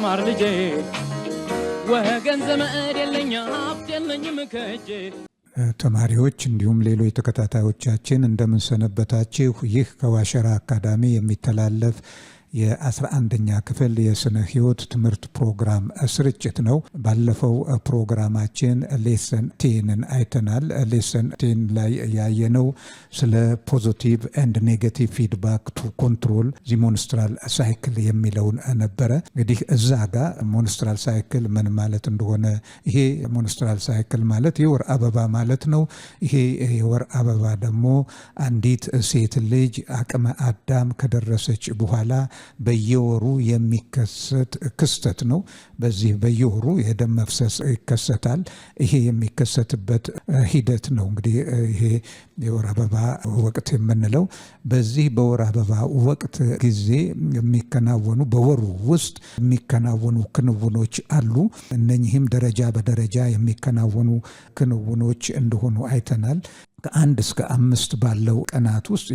ተማር ልጄ ወገን ዘመድ የለኝ ሀብት የለኝም ከእጄ። ተማሪዎች እንዲሁም ሌሎች ተከታታዮቻችን እንደምን ሰነበታችሁ? ይህ ከዋሸራ አካዳሚ የሚተላለፍ የ11ኛ ክፍል የስነ ህይወት ትምህርት ፕሮግራም ስርጭት ነው። ባለፈው ፕሮግራማችን ሌሰን 10ን አይተናል። ሌሰን 10 ላይ ያየነው ስለ ፖዚቲቭ ኤንድ ኔጌቲቭ ፊድባክ ቱ ኮንትሮል ዚ ሞንስትራል ሳይክል የሚለውን ነበረ። እንግዲህ እዛ ጋር ሞንስትራል ሳይክል ምን ማለት እንደሆነ፣ ይሄ ሞንስትራል ሳይክል ማለት የወር አበባ ማለት ነው። ይሄ የወር አበባ ደግሞ አንዲት ሴት ልጅ አቅመ አዳም ከደረሰች በኋላ በየወሩ የሚከሰት ክስተት ነው። በዚህ በየወሩ የደም መፍሰስ ይከሰታል። ይሄ የሚከሰትበት ሂደት ነው። እንግዲህ ይሄ የወር አበባ ወቅት የምንለው በዚህ በወር አበባ ወቅት ጊዜ የሚከናወኑ በወሩ ውስጥ የሚከናወኑ ክንውኖች አሉ። እነኚህም ደረጃ በደረጃ የሚከናወኑ ክንውኖች እንደሆኑ አይተናል። ከ1 እስከ 5 ባለው ቀናት ውስጥ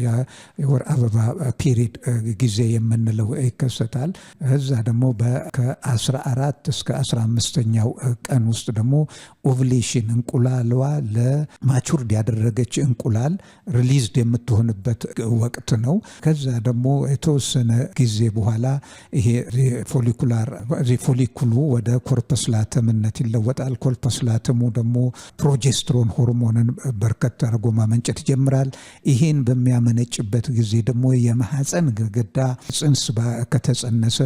የወር አበባ ፒሪድ ጊዜ የምንለው ይከሰታል። እዛ ደግሞ ከ14 እስከ 15ኛው ቀን ውስጥ ደግሞ ኦቭሌሽን እንቁላልዋ ለማቹርድ ያደረገች እንቁላል ሪሊዝድ የምትሆንበት ወቅት ነው። ከዛ ደግሞ የተወሰነ ጊዜ በኋላ ይሄ ፎሊኩሉ ወደ ኮርፐስላተምነት ይለወጣል። ኮርፐስላተሙ ደግሞ ፕሮጀስትሮን ሆርሞንን በርከት አድርጎ ማመንጨት ይጀምራል። ይሄን በሚያመነጭበት ጊዜ ደግሞ የማህፀን ግድግዳ ጽንስ ከተጸነሰ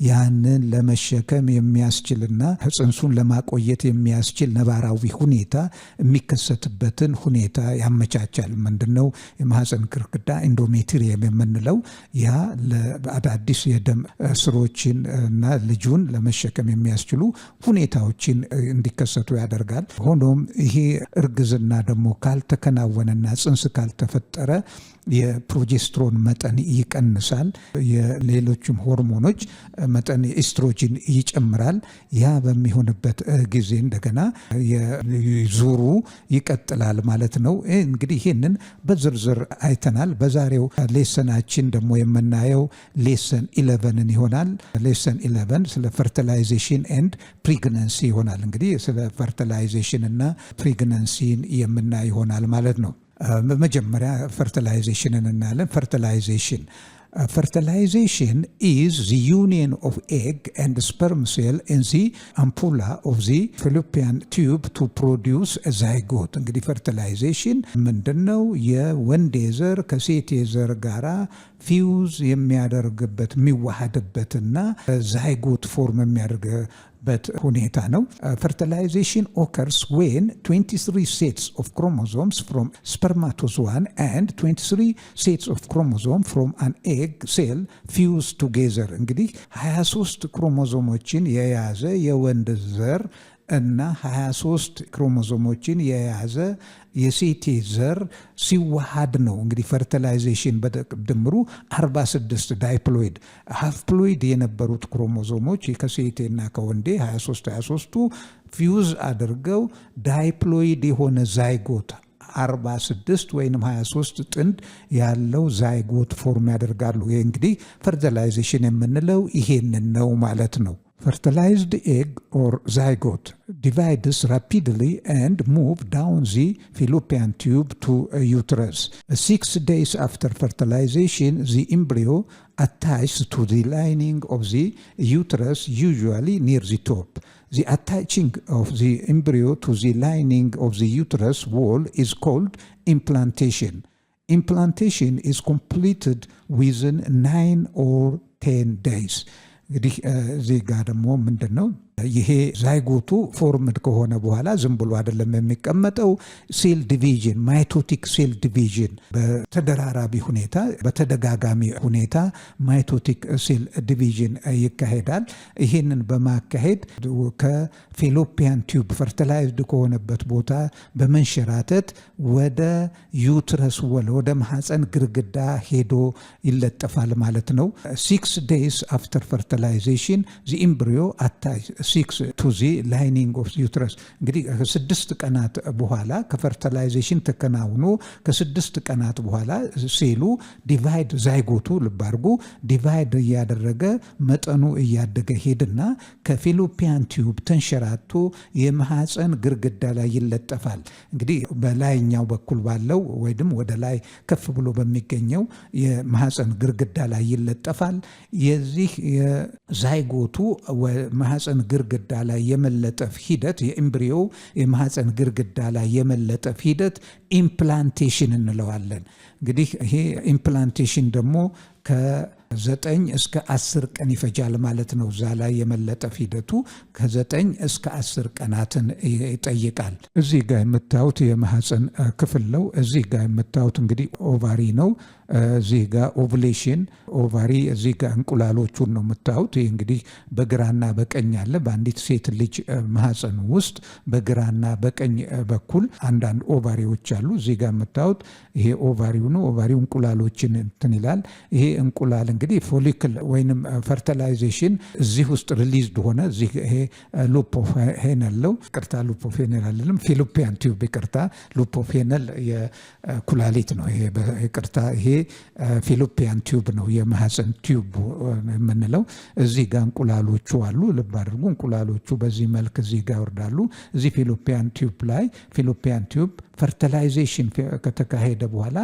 ያንን ለመሸከም የሚያስችልና ጽንሱን ለማቆየት የሚያስችል ነባራዊ ሁኔታ የሚከሰትበትን ሁኔታ ያመቻቻል። ምንድነው የማህፀን ግድግዳ? ኢንዶሜትሪየም የምንለው ያ ለአዳዲስ የደም ስሮችን እና ልጁን ለመሸከም የሚያስችሉ ሁኔታዎችን እንዲከሰቱ ያደርጋል። ሆኖም ይሄ እርግዝና ደግሞ ካልተከናወነና ጽንስ ካልተፈጠረ የፕሮጀስትሮን መጠን ይቀንሳል። የሌሎችም ሆርሞኖች መጠን ኤስትሮጂን ይጨምራል። ያ በሚሆንበት ጊዜ እንደገና የዙሩ ይቀጥላል ማለት ነው። እንግዲህ ይህንን በዝርዝር አይተናል። በዛሬው ሌሰናችን ደግሞ የምናየው ሌሰን 11 ይሆናል። ሌሰን 11 ስለ ፈርቲላይዜሽን ኤንድ ፕሬግናንሲ ይሆናል። እንግዲህ ስለ ፈርቲላይዜሽን እና ፕሬግናንሲን የምናይ ይሆናል ማለት ነው። በመጀመሪያ ፈርቲላይዜሽንን እናያለን። Fertilization is the union of egg and sperm cell in the ampulla of the fallopian tube to produce a zygote። እንግዲህ ፈርቲላይዜሽን ምንድነው? የወንድ ዘር ከሴት ዘር ጋራ ፊውዝ የሚያደርግበት የሚዋሃድበትና ዛይጎት ፎርም የሚያደርግበት ሁኔታ ነው። Fertilization occurs when 23 sets of chromosomes from spermatozoa and 23 sets of chromosomes from an egg cell fuse together። እንግዲህ 23 ክሮሞዞሞችን የያዘ የወንድ ዘር እና 23 ክሮሞዞሞችን የያዘ የሴት ዘር ሲዋሃድ ነው። እንግዲህ ፈርቲላይዜሽን በድምሩ 46 ዳይፕሎይድ ሃፍፕሎይድ የነበሩት ክሮሞዞሞች ከሴቴና ከወንዴ 23ቱ ፊውዝ አድርገው ዳይፕሎይድ የሆነ ዛይጎት 46 ወይም 23 ጥንድ ያለው ዛይጎት ፎርም ያደርጋሉ። ይህ እንግዲህ ፈርቲላይዜሽን የምንለው ይሄንን ነው ማለት ነው። Fertilized egg or zygote divides rapidly and moves down the fallopian tube to a uterus. 6 days after fertilization, the embryo attaches to the lining of the uterus, usually near the top. The attaching of the embryo to the lining of the uterus wall is called implantation. Implantation is completed within 9 or 10 days. እንግዲህ እዚህ ጋር ደግሞ ምንድን ነው ይሄ ዛይጎቱ ፎርምድ ከሆነ በኋላ ዝም ብሎ አይደለም የሚቀመጠው። ሴል ዲቪዥን ማይቶቲክ ሴል ዲቪዥን በተደራራቢ ሁኔታ በተደጋጋሚ ሁኔታ ማይቶቲክ ሴል ዲቪዥን ይካሄዳል። ይህንን በማካሄድ ከፌሎፒያን ቲዩብ ፈርቲላይዝድ ከሆነበት ቦታ በመንሸራተት ወደ ዩትረስ ወደ ማህፀን ግርግዳ ሄዶ ይለጠፋል ማለት ነው። 6 days after fertilization the embryo attaches 6 to the lining of the uterus እንግዲህ ከ6 ቀናት በኋላ ከፈርቲላይዜሽን ተከናውኖ ከ6 ቀናት በኋላ ሴሉ ዲቫይድ ዛይጎቱ ልብ አድርጉ ዲቫይድ እያደረገ መጠኑ እያደገ ሄድና ከፊሎፒያን ቲዩብ ተንሸራቶ የማህፀን ግርግዳ ላይ ይለጠፋል። እንግዲህ በላይኛው በኩል ባለው ወይም ወደ ላይ ከፍ ብሎ በሚገኘው የማህፀን ግርግዳ ላይ ይለጠፋል። የዚህ የዛይጎቱ ማህፀን ግርግዳ ላይ የመለጠፍ ሂደት የኤምብሪዮ የማህፀን ግርግዳ ላይ የመለጠፍ ሂደት ኢምፕላንቴሽን እንለዋለን። እንግዲህ ይሄ ኢምፕላንቴሽን ደግሞ ከ9 እስከ 10 ቀን ይፈጃል ማለት ነው። እዛ ላይ የመለጠፍ ሂደቱ ከ9 እስከ 10 ቀናትን ይጠይቃል። እዚህ ጋር የምታዩት የማህፀን ክፍል ነው። እዚህ ጋር የምታዩት እንግዲህ ኦቫሪ ነው። እዚህ ጋር ኦቭሌሽን ኦቫሪ፣ እዚህ ጋር እንቁላሎቹን ነው የምታዩት። ይህ እንግዲህ በግራና በቀኝ አለ። በአንዲት ሴት ልጅ ማህፀን ውስጥ በግራና በቀኝ በኩል አንዳንድ ኦቫሪዎች አሉ። እዚህ ጋር የምታዩት ይሄ ኦቫሪው ነው። ኦቫሪው እንቁላሎችን እንትን ይላል። ይሄ እንቁላል እንግዲህ ፎሊክል ወይንም ፈርቲላይዜሽን እዚህ ውስጥ ሪሊዝድ ሆነ። እዚህ ይሄ ሉፖፌነል ነው። ይቅርታ ሉፖፌነል አይደለም፣ ፊሎፒያን ቲዩብ ይቅርታ። ሉፖፌነል የኩላሊት ነው። ይሄ ይቅርታ፣ ይሄ ፊሎፒያን ቲዩብ ነው የማህፀን ቲዩብ የምንለው። እዚህ ጋር እንቁላሎቹ አሉ። ልብ አድርጉ፣ እንቁላሎቹ በዚህ መልክ እዚህ ጋር ይወርዳሉ። እዚህ ፊሎፒያን ቲዩብ ላይ ፊሎፒያን ቲዩብ ፈርቲላይዜሽን ከተካሄደ በኋላ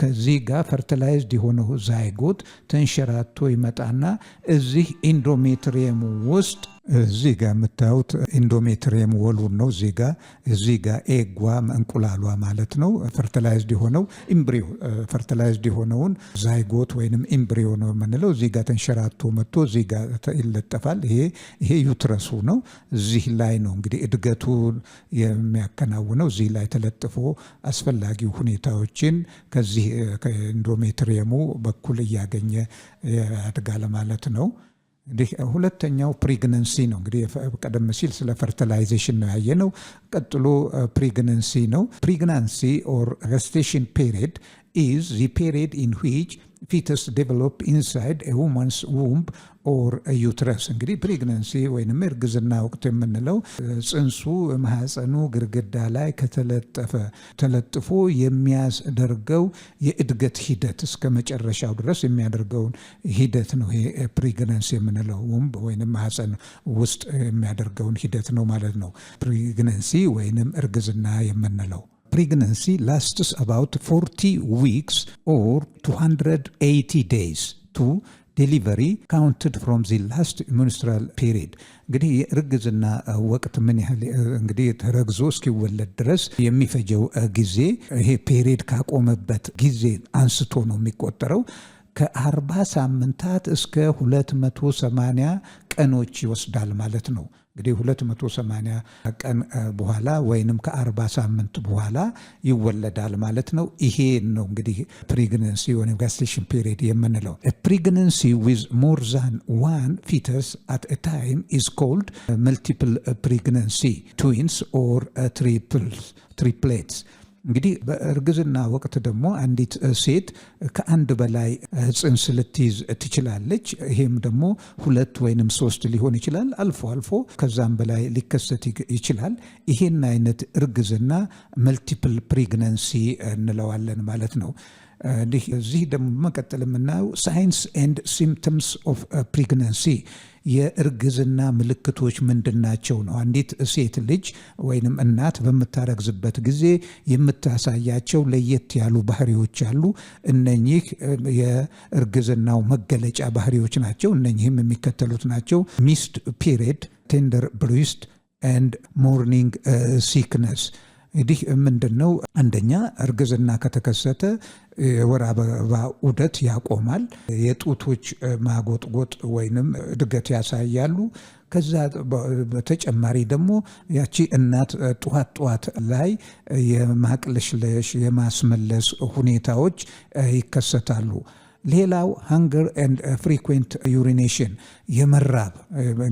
ከዚህ ጋር ፈርቲላይዝድ የሆነው ዛይጎት ተንሸራቶ ይመጣና እዚህ ኢንዶሜትሪየም ውስጥ እዚህ ጋር የምታዩት ኢንዶሜትሪየም ወሉን ነው። እዚህ ጋር ኤጓ እንቁላሏ ማለት ነው። ፈርቲላይዝድ የሆነው ኢምብሪዮ ፈርቲላይዝድ የሆነውን ዛይጎት ወይንም ኢምብሪዮ ነው የምንለው። እዚህ ጋር ተንሸራቶ መጥቶ እዚህ ጋር ይለጠፋል። ይሄ ዩትረሱ ነው። እዚህ ላይ ነው እንግዲህ እድገቱ የሚያከናውነው። እዚህ ላይ ተለጥፎ አስፈላጊ ሁኔታዎችን ከዚህ ከኢንዶሜትሪየሙ በኩል እያገኘ ያድጋል ማለት ነው። እንግዲህ ሁለተኛው ፕሪግነንሲ ነው። እንግዲህ ቀደም ሲል ስለ ፈርቲላይዜሽን ነው ያየነው። ቀጥሎ ፕሪግነንሲ ነው። ፕሪግናንሲ ኦር gestation period is the period in which fetus develop inside a woman's womb or a uterus። እንግዲህ ፕሬግናንሲ ወይንም እርግዝና ወቅት የምንለው ጽንሱ ማህፀኑ ግርግዳ ላይ ተለጥፎ የሚያደርገው የእድገት ሂደት እስከ መጨረሻው ድረስ የሚያደርገውን ሂደት ነው። ይሄ ፕሬግናንሲ የምንለው ውምብ ወይንም ማህፀን ውስጥ የሚያደርገውን ሂደት ነው ማለት ነው። ፕሬግናንሲ ወይንም እርግዝና የምንለው pregnancy lasts about 40 weeks or 280 days to delivery counted from the last menstrual period። እንግዲህ የእርግዝና ወቅት ምን ያህል እንግዲህ ተረግዞ እስኪወለድ ድረስ የሚፈጀው ጊዜ ይሄ ፔሪድ ካቆመበት ጊዜ አንስቶ ነው የሚቆጠረው። ከ40 ሳምንታት እስከ 280 ቀኖች ይወስዳል ማለት ነው። እንግዲህ 280 ቀን በኋላ ወይንም ከ40 ሳምንት በኋላ ይወለዳል ማለት ነው። ይሄ ነው እንግዲህ ፕሬግናንሲ ወይም gestation period የምንለው። ፕሬግናንሲ with more than one fetus at a time is called multiple pregnancy, twins or triplets። እንግዲህ በእርግዝና ወቅት ደግሞ አንዲት ሴት ከአንድ በላይ ጽንስ ልትይዝ ትችላለች። ይሄም ደግሞ 2 ወይንም 3 ሊሆን ይችላል። አልፎ አልፎ ከዛም በላይ ሊከሰት ይችላል። ይሄን አይነት እርግዝና መልቲፕል ፕሬግናንሲ እንለዋለን ማለት ነው። እዚህ ደግሞ መቀጠል የምናየው ሳይንስ ኤንድ ሲምፕተምስ ኦፍ ፕሬግናንሲ የእርግዝና ምልክቶች ምንድናቸው ነው። አንዲት ሴት ልጅ ወይንም እናት በምታረግዝበት ጊዜ የምታሳያቸው ለየት ያሉ ባህሪዎች አሉ። እነኚህ የእርግዝናው መገለጫ ባህሪዎች ናቸው። እነኚህም የሚከተሉት ናቸው። ሚስድ ፒሪየድ፣ ቴንደር ብሬስት ኤንድ ሞርኒንግ ሲክነስ። እንግዲህ ምንድነው? አንደኛ እርግዝና ከተከሰተ የወር አበባ ዑደት ያቆማል። የጡቶች ማጎጥጎጥ ወይንም እድገት ያሳያሉ። ከዛ በተጨማሪ ደግሞ ያቺ እናት ጧት ላይ የማቅለሽለሽ የማስመለስ ሁኔታዎች ይከሰታሉ። ሌላው ሃንገር ኤንድ ፍሪኩዌንት ዩሪኔሽን፣ የመራብ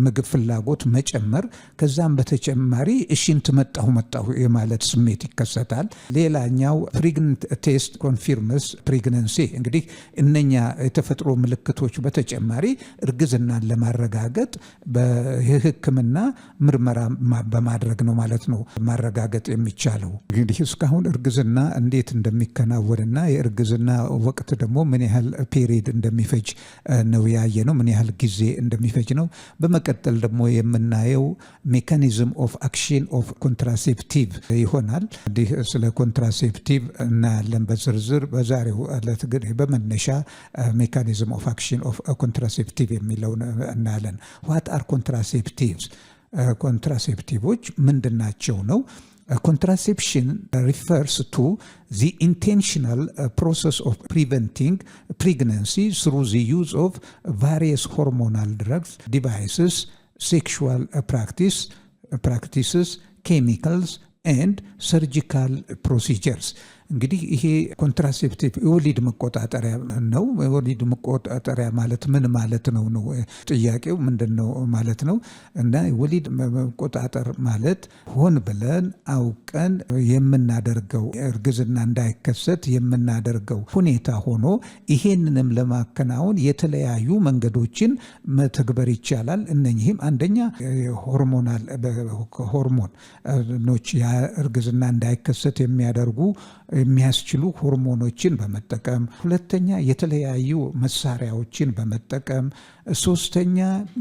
ምግብ ፍላጎት መጨመር፣ ከዛም በተጨማሪ እሺንት መጣሁ የማለት ስሜት ይከሰታል። ሌላኛው ፕሬግናንት ቴስት ኮንፊርምስ ፕሬግናንሲ። እንግዲህ እነኛ የተፈጥሮ ምልክቶች በተጨማሪ እርግዝናን ለማረጋገጥ በሕክምና ምርመራ በማድረግ ነው ማለት ነው ማረጋገጥ የሚቻለው። እንግዲህ እስካሁን እርግዝና እንዴት እንደሚከናወንና የእርግዝና ወቅት ደግሞ ምን ያህል ፔሪድ እንደሚፈጅ ነው ያየ ነው፣ ምን ያህል ጊዜ እንደሚፈጅ ነው። በመቀጠል ደግሞ የምናየው ሜካኒዝም ኦፍ አክሽን ኦፍ ኮንትራሴፕቲቭ ይሆናል። እንዲህ ስለ ኮንትራሴፕቲቭ እናያለን በዝርዝር። በዛሬው ዕለት ግን በመነሻ ሜካኒዝም ኦፍ አክሽን ኦፍ ኮንትራሴፕቲቭ የሚለውን እናያለን። ዋት አር ኮንትራሴፕቲቭስ? ኮንትራሴፕቲቮች ምንድናቸው ነው? Contraception refers to the intentional process of preventing pregnancy through the use of various hormonal drugs, devices, sexual practices, chemicals, and surgical procedures. እንግዲህ ይሄ ኮንትራሴፕቲቭ የወሊድ መቆጣጠሪያ ነው። የወሊድ መቆጣጠሪያ ማለት ምን ማለት ነው ነው ጥያቄው፣ ምንድን ነው ማለት ነው። እና የወሊድ መቆጣጠር ማለት ሆን ብለን አውቀን የምናደርገው እርግዝና እንዳይከሰት የምናደርገው ሁኔታ ሆኖ ይሄንንም ለማከናወን የተለያዩ መንገዶችን መተግበር ይቻላል። እነኚህም አንደኛ ሆርሞኖች እርግዝና እንዳይከሰት የሚያስችሉ ሆርሞኖችን በመጠቀም፣ ሁለተኛ የተለያዩ መሳሪያዎችን በመጠቀም፣ ሶስተኛ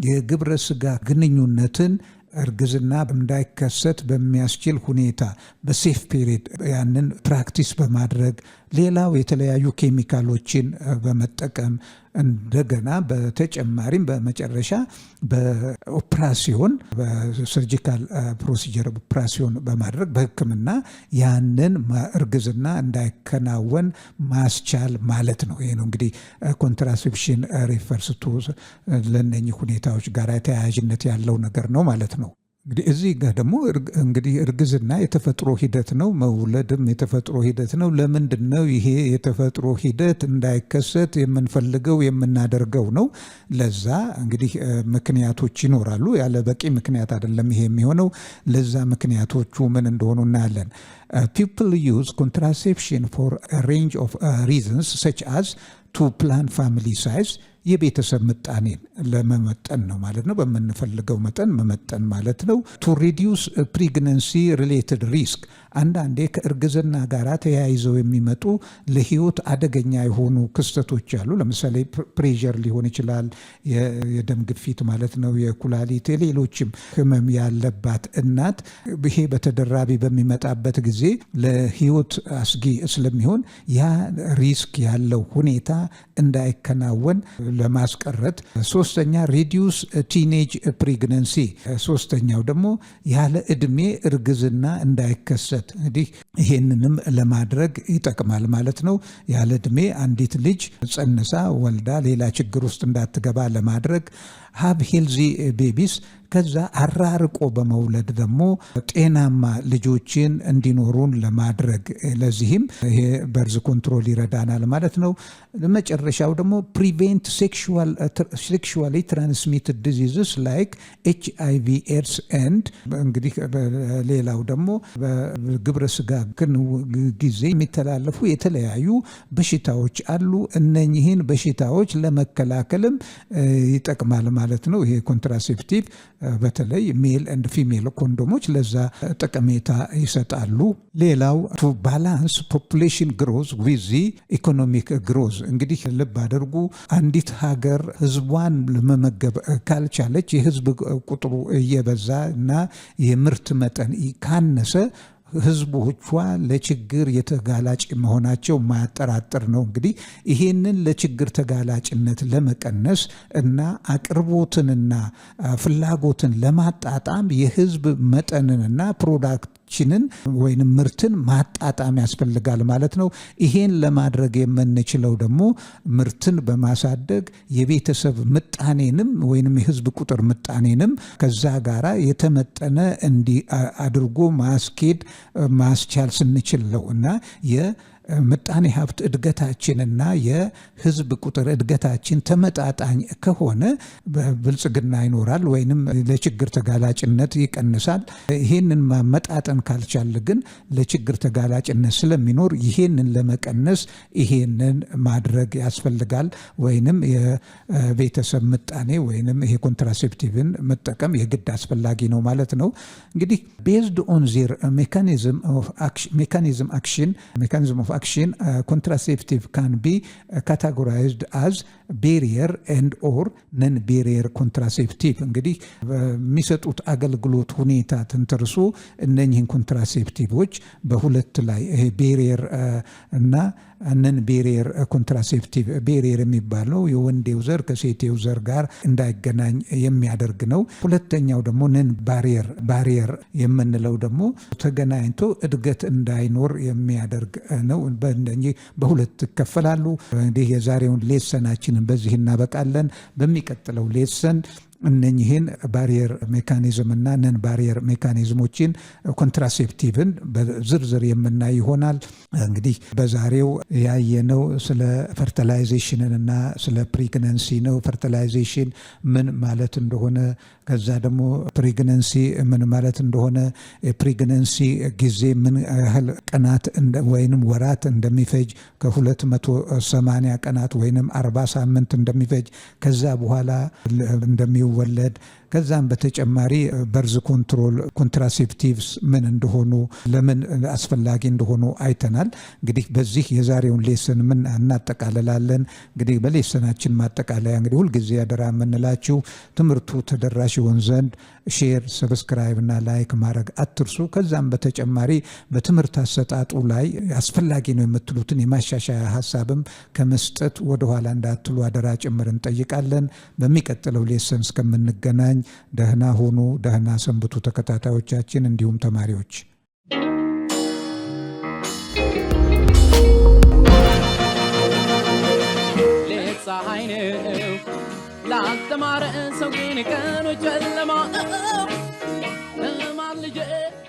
የግብረ ስጋ ግንኙነትን እርግዝና እንዳይከሰት በሚያስችል ሁኔታ በሴፍ ፔሪድ ያንን ፕራክቲስ በማድረግ፣ ሌላው የተለያዩ ኬሚካሎችን በመጠቀም፣ እንደገና በተጨማሪም በመጨረሻ በኦፕራሲዮን በሰርጂካል ፕሮሲጀር ኦፕራሲዮን በማድረግ በሕክምና ያንን እርግዝና እንዳይከናወን ማስቻል ማለት ነው። ይሄ ነው እንግዲህ ኮንትራሴፕሽን ሪፈርስ ቱ ለእነኚህ ሁኔታዎች ጋር ተያያዥነት ያለው ነገር ነው ማለት ነው። እንግዲህ እዚህ ጋር ደግሞ እንግዲህ እርግዝና የተፈጥሮ ሂደት ነው፣ መውለድም የተፈጥሮ ሂደት ነው። ለምንድን ነው ይሄ የተፈጥሮ ሂደት እንዳይከሰት የምንፈልገው የምናደርገው ነው? ለዛ እንግዲህ ምክንያቶች ይኖራሉ። ያለ በቂ ምክንያት አይደለም ይሄ የሚሆነው። ለዛ ምክንያቶቹ ምን እንደሆኑ እናያለን። People use contraception for a range of reasons such as to plan family size, የቤተሰብ ምጣኔን ለመመጠን ነው ማለት ነው። በምንፈልገው መጠን መመጠን ማለት ነው። ቱ ሪዲዩስ ፕሬግናንሲ ሪሌትድ ሪስክ፣ አንዳንዴ ከእርግዝና ጋር ተያይዘው የሚመጡ ለህይወት አደገኛ የሆኑ ክስተቶች አሉ። ለምሳሌ ፕሬዠር ሊሆን ይችላል፣ የደም ግፊት ማለት ነው፣ የኩላሊት ሌሎችም ህመም ያለባት እናት ይሄ በተደራቢ በሚመጣበት ጊዜ ለህይወት አስጊ ስለሚሆን ያ ሪስክ ያለው ሁኔታ እንዳይከናወን ለማስቀረት። ሶስተኛ ሪዲዩስ ቲኔጅ ፕሬግናንሲ፣ ሶስተኛው ደግሞ ያለ እድሜ እርግዝና እንዳይከሰት እንግዲህ ይሄንንም ለማድረግ ይጠቅማል ማለት ነው። ያለ እድሜ አንዲት ልጅ ጸንሳ ወልዳ ሌላ ችግር ውስጥ እንዳትገባ ለማድረግ። ሃብ ሄልዚ ቤቢስ፣ ከዛ አራርቆ በመውለድ ደግሞ ጤናማ ልጆችን እንዲኖሩን ለማድረግ፣ ለዚህም ይሄ በርዝ ኮንትሮል ይረዳናል ማለት ነው። መጨረሻው ደግሞ ፕሪቬንት ሴክሹዋሊ ትራንስሚትድ ዲዚዝስ ላይክ HIV ኤድስ ኤንድ፣ እንግዲህ ሌላው ደግሞ በግብረ ስጋ ጊዜ የሚተላለፉ የተለያዩ በሽታዎች አሉ። እነኚህን በሽታዎች ለመከላከልም ይጠቅማል ማለት ነው። ይሄ ኮንትራሴፕቲቭ በተለይ ሜል ኤንድ ፊሜል ኮንዶሞች ለዛ ጠቀሜታ ይሰጣሉ። ሌላው ቱ ባላንስ ፖፑሌሽን ግሮዝ ዊዝ ኢኮኖሚክ ግሮዝ፣ እንግዲህ ልብ አድርጉ፣ አንዲት ሀገር ህዝቧን ለመመገብ ካልቻለች የህዝብ ቁጥሩ እየበዛ እና የምርት መጠን ካነሰ ህዝቦቿ ለችግር የተጋላጭ መሆናቸው ማያጠራጥር ነው። እንግዲህ ይሄንን ለችግር ተጋላጭነት ለመቀነስ እና አቅርቦትንና ፍላጎትን ለማጣጣም የህዝብ መጠንንና ፕሮዳክሽንን ወይም ምርትን ማጣጣም ያስፈልጋል ማለት ነው። ይሄን ለማድረግ የምንችለው ደግሞ ምርትን በማሳደግ የቤተሰብ ምጣኔንም ወይም የህዝብ ቁጥር ምጣኔንም ከዛ ጋራ የተመጠነ እንዲ አድርጎ ማስኬድ ማስቻል ስንችል ነው እና ምጣኔ ሀብት እድገታችንና የህዝብ ቁጥር እድገታችን ተመጣጣኝ ከሆነ ብልጽግና ይኖራል ወይንም ለችግር ተጋላጭነት ይቀንሳል። ይሄንን ማመጣጠን ካልቻለ ግን ለችግር ተጋላጭነት ስለሚኖር ይሄንን ለመቀነስ ይሄንን ማድረግ ያስፈልጋል። ወይንም የቤተሰብ ምጣኔ ወይንም ይሄ ኮንትራሴፕቲቭን መጠቀም የግድ አስፈላጊ ነው ማለት ነው። እንግዲህ based on their mechanism of action contraceptive can be categorized as barrier and or non barrier contraceptive። እንግዲህ የሚሰጡት አገልግሎት ሁኔታ ተንተርሶ እነኚህን ኮንትራሴፕቲቮች በሁለት ላይ ይሄ ቤሪየር እና ነን ቤሪየር ኮንትራሴፕቲቭ ቤሪየር የሚባለው የወንዴው ዘር ከሴቴው ዘር ጋር እንዳይገናኝ የሚያደርግ ነው። ሁለተኛው ደግሞ ነን ባሪየር የምንለው ደግሞ ተገናኝቶ እድገት እንዳይኖር የሚያደርግ ነው። በእነኚህ በሁለት ይከፈላሉ። እንግዲህ የዛሬውን ሌሰናችንን በዚህ እናበቃለን። በሚቀጥለው ሌሰን እነኚህን ባሪየር ሜካኒዝም እና ነን ባሪየር ሜካኒዝሞችን ኮንትራሴፕቲቭን በዝርዝር የምናይ ይሆናል። እንግዲህ በዛሬው ያየነው ስለ ፈርቲላይዜሽንን እና ስለ ፕሬግነንሲ ነው። ፈርቲላይዜሽን ምን ማለት እንደሆነ፣ ከዛ ደግሞ ፕሬግነንሲ ምን ማለት እንደሆነ፣ የፕሬግነንሲ ጊዜ ምን ያህል ቀናት ወይንም ወራት እንደሚፈጅ ከ280 ቀናት ወይንም 40 ሳምንት እንደሚፈጅ፣ ከዛ በኋላ እንደሚወለድ፣ ከዛም በተጨማሪ በርዝ ኮንትሮል ኮንትራሴፕቲቭስ ምን እንደሆኑ ለምን አስፈላጊ እንደሆኑ አይተናል። እንግዲህ በዚህ የዛሬውን ሌሰን ምን እናጠቃልላለን። እንግዲህ በሌሰናችን ማጠቃለያ እንግዲህ ሁልጊዜ ያደራ የምንላችሁ ትምህርቱ ተደራሽ ይሆን ዘንድ ሼር፣ ሰብስክራይብ እና ላይክ ማድረግ አትርሱ። ከዛም በተጨማሪ በትምህርት አሰጣጡ ላይ አስፈላጊ ነው የምትሉትን የማሻሻያ ሀሳብም ከመስጠት ወደኋላ እንዳትሉ አደራ ጭምር እንጠይቃለን። በሚቀጥለው ሌሰን እስከምንገናኝ ደህና ሁኑ፣ ደህና ሰንብቱ ተከታታዮቻችን እንዲሁም ተማሪዎች። ፀሐይ ነው ላስተማረ ሰው ግን ቀኑ ጨለማ